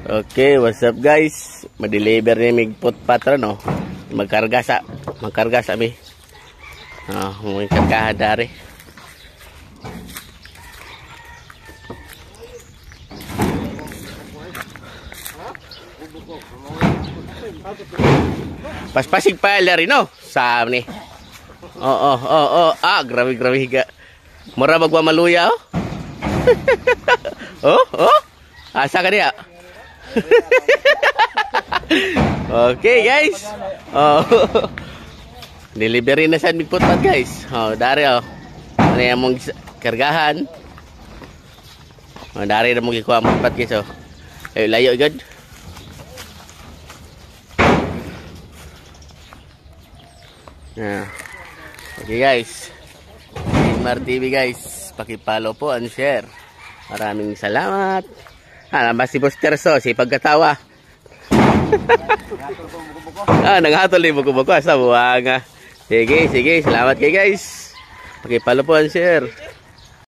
Okay, what's up guys? Ma-deliver ni Migpot patron no. Magkarga sa mi. May kargahan dari. Paspasig pa dari no. Sa ni. Oh. Grabe higa. Mura magmamaluya oh. Asa ka niya? Okay guys. Delivery na sa Migpot guys. Dari ano yung mong kargahan. Dari na mong ikuha mong pat guys. Layo agad. Okay guys. Mar TV guys. Paki-follow po and share. Maraming salamat. Mas si Boss Terso, si pagkatawa. Naghatol din buko-buko sa buwanga. Sige, salamat kay guys. Paki-follow po and share.